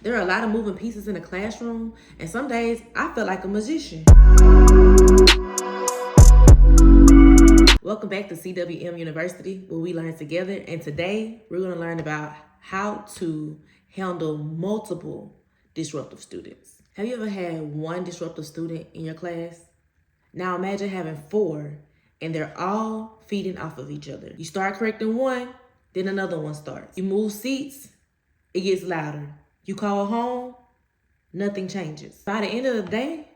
There are a lot of moving pieces in a classroom, and some days I feel like a magician. Welcome back to CWM University, where we learn together, and today we're going to learn about how to handle multiple disruptive students. Have you ever had one disruptive student in your class? Now imagine having 4, and they're all feeding off of each other. You start correcting one, then another one starts. You move seats, it gets louder. You call home, nothing changes. By the end of the day,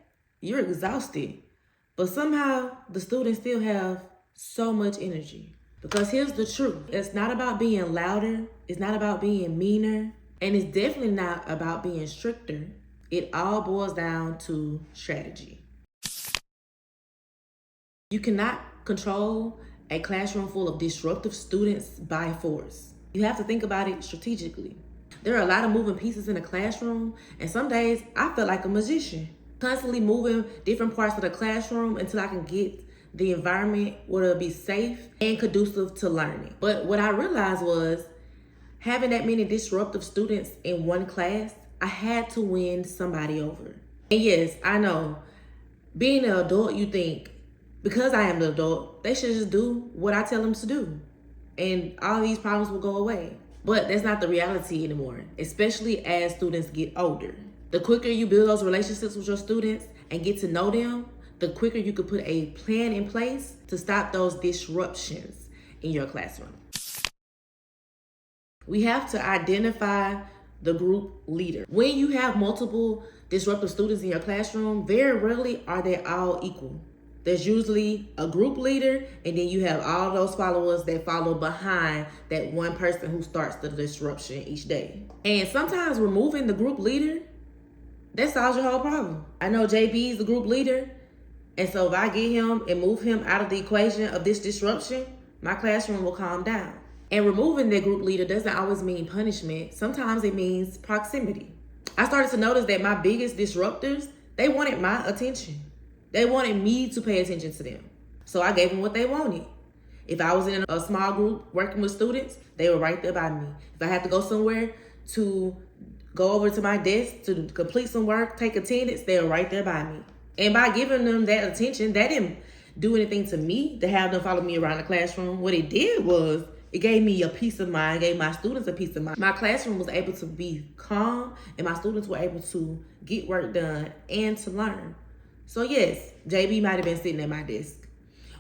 you're exhausted, but somehow the students still have so much energy. Because here's the truth. It's not about being louder. It's not about being meaner. And it's definitely not about being stricter. It all boils down to strategy. You cannot control a classroom full of disruptive students by force. You have to think about it strategically. There are a lot of moving pieces in a classroom, and some days I feel like a magician, constantly moving different parts of the classroom until I can get the environment where it'll be safe and conducive to learning. But what I realized was having that many disruptive students in one class, I had to win somebody over. And yes, I know, being an adult, you think, because I am the adult, they should just do what I tell them to do, and all these problems will go away. But that's not the reality anymore, especially as students get older. The quicker you build those relationships with your students and get to know them, the quicker you could put a plan in place to stop those disruptions in your classroom. We have to identify the group leader. When you have multiple disruptive students in your classroom, very rarely are they all equal. There's usually a group leader, and then you have all those followers that follow behind that one person who starts the disruption each day. And sometimes removing the group leader, that solves your whole problem. I know JB is the group leader, and so if I get him and move him out of the equation of this disruption, my classroom will calm down. And removing the group leader doesn't always mean punishment. Sometimes it means proximity. I started to notice that my biggest disruptors, they wanted my attention. They wanted me to pay attention to them. So I gave them what they wanted. If I was in a small group working with students, they were right there by me. If I had to go somewhere to go over to my desk to complete some work, take attendance, they were right there by me. And by giving them that attention, that didn't do anything to me to have them follow me around the classroom. What it did was, it gave me a peace of mind, gave my students a peace of mind. My classroom was able to be calm, and my students were able to get work done and to learn. So yes, JB might have been sitting at my desk.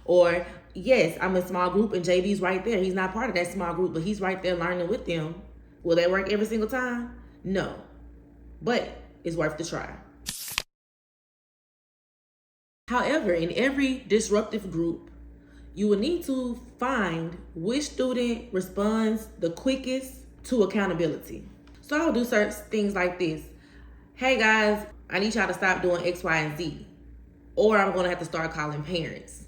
Or yes, I'm in a small group and JB's right there. He's not part of that small group, but he's right there learning with them. Will that work every single time? No, but it's worth the try. However, in every disruptive group, you will need to find which student responds the quickest to accountability. So I'll do certain things like this. Hey guys, I need y'all to stop doing X, Y, and Z. Or I'm gonna have to start calling parents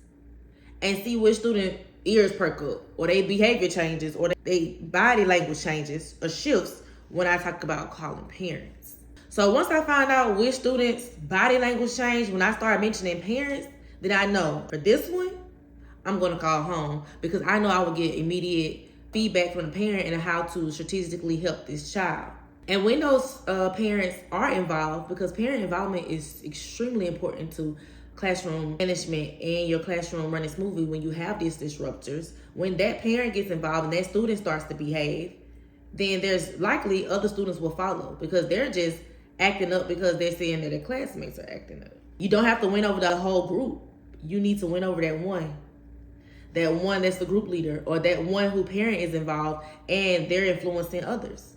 and see which student ears perk up, or their behavior changes, or their body language changes or shifts when I talk about calling parents. So once I find out which students' body language change when I start mentioning parents, then I know for this one, I'm gonna call home, because I know I will get immediate feedback from the parent and how to strategically help this child. And when those parents are involved, because parent involvement is extremely important to classroom management and your classroom running smoothly when you have these disruptors, when that parent gets involved and that student starts to behave, then there's likely other students will follow, because they're just acting up because they're seeing that their classmates are acting up. You don't have to win over the whole group. You need to win over that one that's the group leader, or that one who parent is involved and they're influencing others.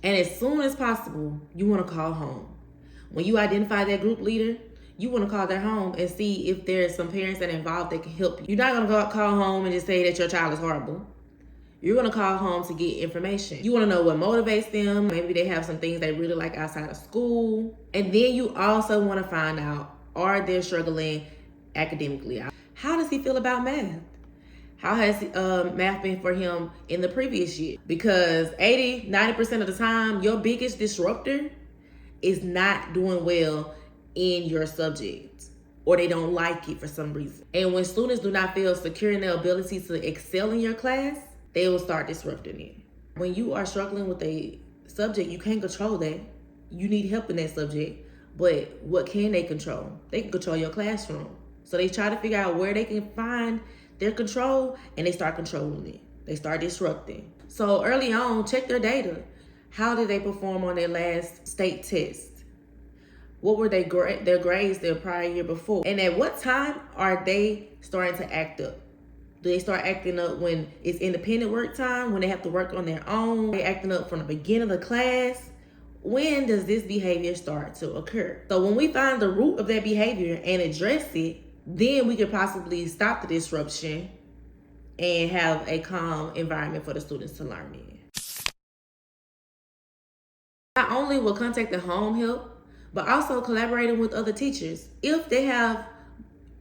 And as soon as possible, you want to call home. When you identify that group leader, you want to call their home and see if there's some parents that are involved that can help you. You're not going to call home and just say that your child is horrible. You're going to call home to get information. You want to know what motivates them. Maybe they have some things they really like outside of school. And then you also want to find out, are they struggling academically? How does he feel about math? How has math been for him in the previous year? Because 80-90% of the time, your biggest disruptor is not doing well in your subject, or they don't like it for some reason. And when students do not feel secure in their ability to excel in your class, they will start disrupting it. When you are struggling with a subject, you can't control that. You need help in that subject. But what can they control? They can control your classroom. So they try to figure out where they can find their control, and they start controlling it. They start disrupting. So early on, check their data. How did they perform on their last state test? What were their grades their prior year before? And at what time are they starting to act up? Do they start acting up when it's independent work time, when they have to work on their own? Are they acting up from the beginning of the class? When does this behavior start to occur? So when we find the root of that behavior and address it, then we could possibly stop the disruption and have a calm environment for the students to learn in. Not only will contacting home help, but also collaborating with other teachers. If they have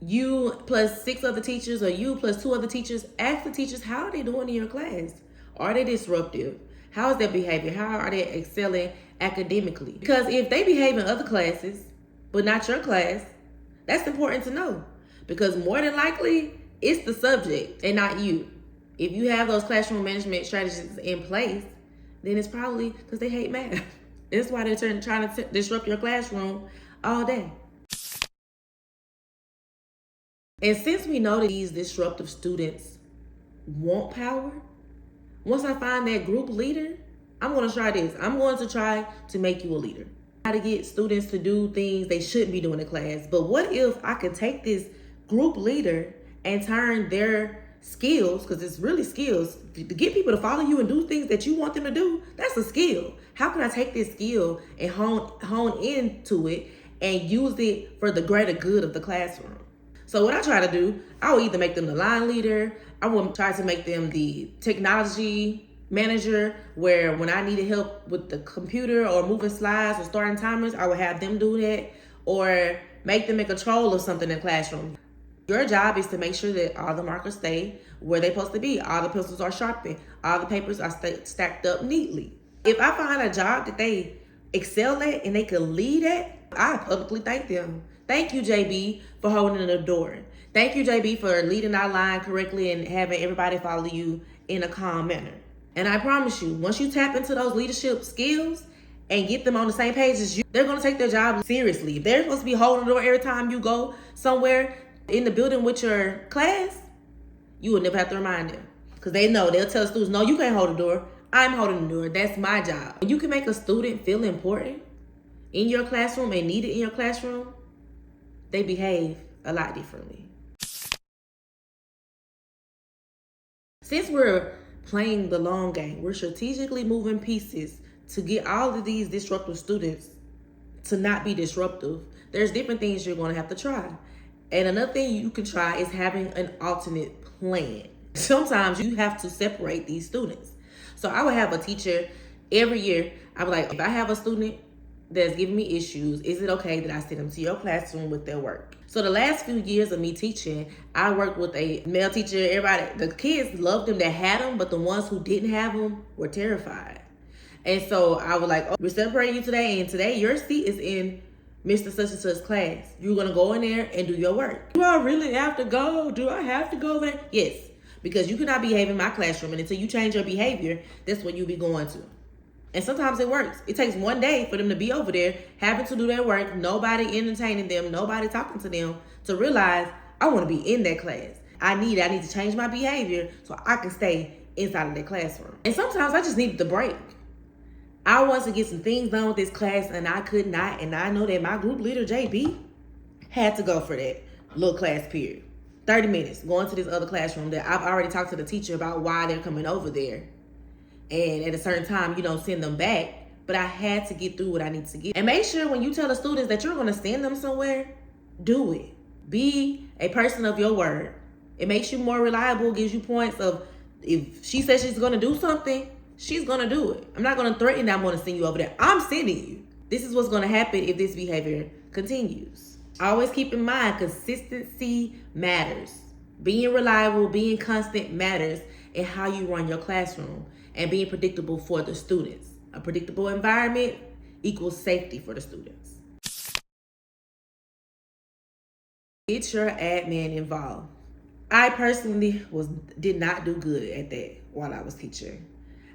you plus 6 other teachers or you plus 2 other teachers, ask the teachers, how are they doing in your class? Are they disruptive? How is their behavior? How are they excelling academically? Because if they behave in other classes, but not your class, that's important to know. Because more than likely, it's the subject and not you. If you have those classroom management strategies in place, then it's probably because they hate math. That's why they're trying to disrupt your classroom all day. And since we know that these disruptive students want power, once I find that group leader, I'm going to try this. I'm going to try to make you a leader. How to get students to do things they shouldn't be doing in class. But what if I could take this group leader and turn their skills, because it's really skills, to get people to follow you and do things that you want them to do, that's a skill. How can I take this skill and hone into it and use it for the greater good of the classroom? So what I try to do, I will either make them the line leader, I will try to make them the technology manager, where when I needed help with the computer or moving slides or starting timers, I would have them do that, or make them in control of something in the classroom. Your job is to make sure that all the markers stay where they're supposed to be. All the pencils are sharpened. All the papers are stacked up neatly. If I find a job that they excel at and they can lead at, I publicly thank them. Thank you, JB, for holding the door. Thank you, JB, for leading our line correctly and having everybody follow you in a calm manner. And I promise you, once you tap into those leadership skills and get them on the same page as you, they're going to take their job seriously. If they're supposed to be holding the door every time you go somewhere in the building with your class, you will never have to remind them. Because they know, they'll tell students, no, you can't hold the door. I'm holding the door. That's my job. When you can make a student feel important in your classroom and needed in your classroom, they behave a lot differently. Since we're playing the long game, we're strategically moving pieces to get all of these disruptive students to not be disruptive. There's different things you're going to have to try. And another thing you can try is having an alternate plan. Sometimes you have to separate these students. So I would have a teacher every year. I would like, if I have a student that's giving me issues, is it okay that I send them to your classroom with their work? So the last few years of me teaching, I worked with a male teacher. Everybody, the kids loved them that had them, but the ones who didn't have them were terrified. And so I was like, oh, we're separating you today, and today your seat is in Mr. Such and Such class. You're gonna go in there and do your work. Do I really have to go? Do I have to go there? Yes, because you cannot behave in my classroom, and until you change your behavior, that's what you'll be going to. And sometimes it works. It takes one day for them to be over there, having to do their work, nobody entertaining them, nobody talking to them, to realize I want to be in that class. I need to change my behavior so I can stay inside of that classroom. And sometimes I just needed the break. I wanted to get some things done with this class and I could not. And I know that my group leader, JB, had to go for that little class period. 30 minutes going to this other classroom that I've already talked to the teacher about why they're coming over there. And at a certain time, send them back. But I had to get through what I need to get. And make sure when you tell the students that you're going to send them somewhere, do it. Be a person of your word. It makes you more reliable, gives you points of, if she says she's going to do something, she's going to do it. I'm not going to threaten that I'm going to send you over there. I'm sending you. This is what's going to happen if this behavior continues. Always keep in mind, consistency matters. Being reliable, being constant matters in how you run your classroom, and being predictable for the students. A predictable environment equals safety for the students. Get your admin involved. I personally did not do good at that while I was teaching.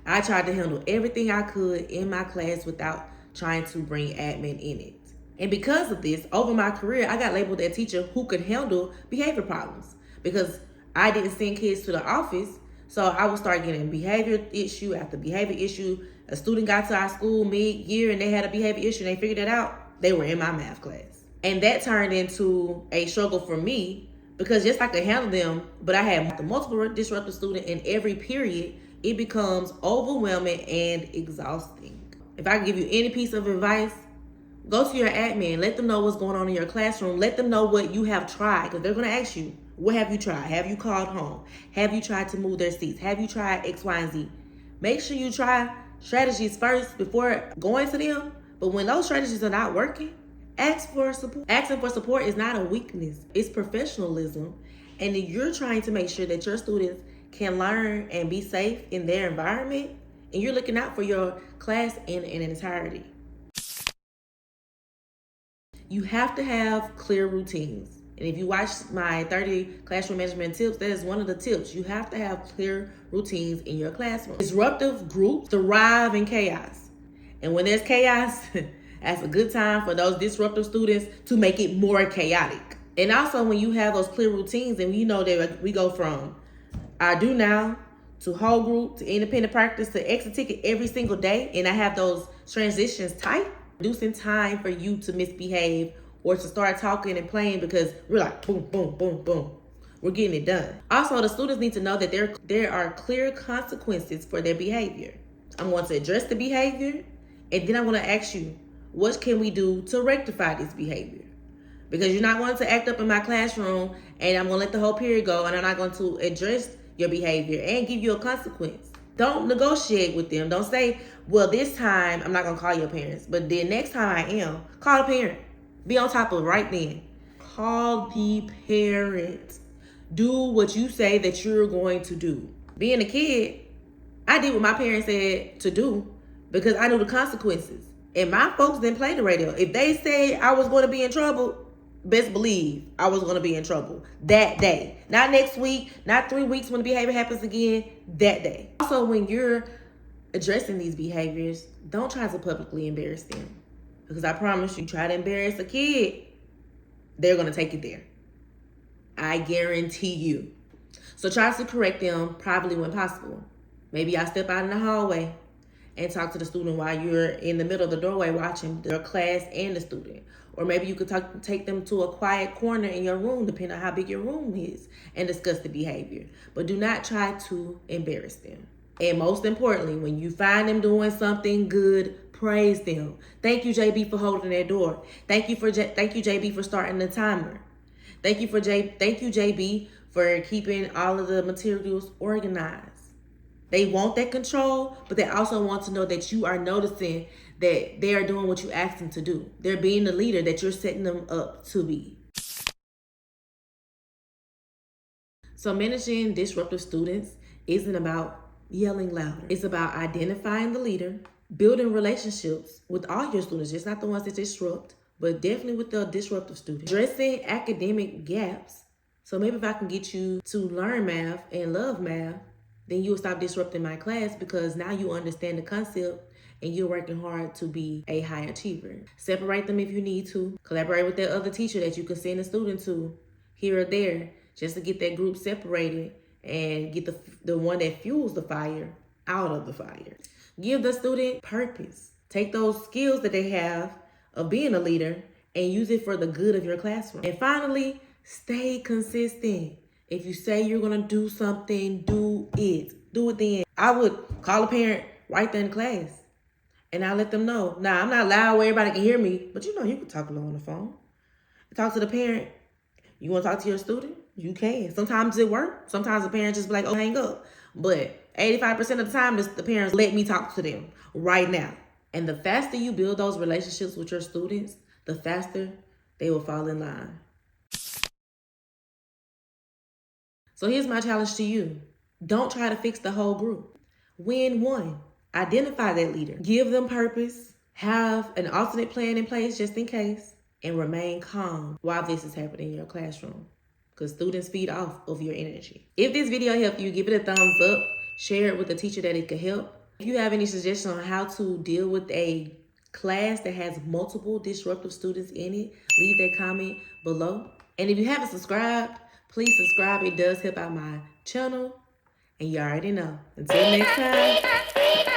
I tried to handle everything I could in my class without trying to bring admin in it. And because of this, over my career, I got labeled a teacher who could handle behavior problems because I didn't send kids to the office. So I would start getting behavior issue after behavior issue. A student got to our school mid-year and they had a behavior issue and they figured it out. They were in my math class. And that turned into a struggle for me because just I could handle them, but I had multiple disruptive students in every period. It becomes overwhelming and exhausting. If I can give you any piece of advice, go to your admin. Let them know what's going on in your classroom. Let them know what you have tried because they're going to ask you, what have you tried? Have you called home? Have you tried to move their seats? Have you tried X, Y, and Z? Make sure you try strategies first before going to them. But when those strategies are not working, ask for support. Asking for support is not a weakness. It's professionalism. And if you're trying to make sure that your students can learn and be safe in their environment, and you're looking out for your class in entirety. You have to have clear routines. And if you watch my 30 classroom management tips, that is one of the tips. You have to have clear routines in your classroom. Disruptive groups thrive in chaos. And when there's chaos, that's a good time for those disruptive students to make it more chaotic. And also when you have those clear routines, and you know that we go from I do now to whole group to independent practice to exit ticket every single day, and I have those transitions tight, reducing time for you to misbehave or to start talking and playing because we're like boom, boom, boom, boom. We're getting it done. Also, the students need to know that there are clear consequences for their behavior. I'm going to address the behavior, and then I'm going to ask you, what can we do to rectify this behavior? Because you're not going to act up in my classroom and I'm going to let the whole period go and I'm not going to address your behavior and give you a consequence. Don't negotiate with them. Don't say, well, this time I'm not going to call your parents, but then next time I am. Call the parent. Be on top of it right then. Call the parent. Do what you say that you're going to do. Being a kid, I did what my parents said to do because I knew the consequences. And my folks didn't play the radio. If they say I was going to be in trouble, best believe I was going to be in trouble that day. Not next week, not 3 weeks when the behavior happens again, that day. Also, when you're addressing these behaviors, don't try to publicly embarrass them. Because I promise you, try to embarrass a kid, they're going to take it there. I guarantee you. So try to correct them privately when possible. Maybe I step out in the hallway and talk to the student while you're in the middle of the doorway watching their class and the student. Or maybe you could take them to a quiet corner in your room, depending on how big your room is, and discuss the behavior. But do not try to embarrass them. And most importantly, when you find them doing something good, praise them. Thank you, JB, for holding that door. Thank you, JB, for starting the timer. Thank you, JB, for keeping all of the materials organized. They want that control, but they also want to know that you are noticing that they are doing what you asked them to do. They're being the leader that you're setting them up to be. So managing disruptive students isn't about yelling louder. It's about identifying the leader, building relationships with all your students, just not the ones that disrupt, but definitely with the disruptive students. Addressing academic gaps. So maybe if I can get you to learn math and love math, then you'll stop disrupting my class because now you understand the concept and you're working hard to be a high achiever. Separate them if you need to. Collaborate with that other teacher that you can send a student to here or there just to get that group separated and get the one that fuels the fire out of the fire. Give the student purpose. Take those skills that they have of being a leader and use it for the good of your classroom. And finally, stay consistent. If you say you're going to do something, do it. Do it then. I would call a parent right there in class. And I let them know. Now, I'm not loud where everybody can hear me. But you can talk low on the phone. Talk to the parent. You want to talk to your student? You can. Sometimes it works. Sometimes the parent just be like, oh, hang up. But 85% of the time, the parents let me talk to them right now. And the faster you build those relationships with your students, the faster they will fall in line. So here's my challenge to you. Don't try to fix the whole group. Win one. Identify that leader. Give them purpose. Have an alternate plan in place just in case. And remain calm while this is happening in your classroom. Because students feed off of your energy. If this video helped you, give it a thumbs up. Share it with a teacher that it could help. If you have any suggestions on how to deal with a class that has multiple disruptive students in it, leave that comment below. And if you haven't subscribed, please subscribe. It does help out my channel. And you already know. Until next time.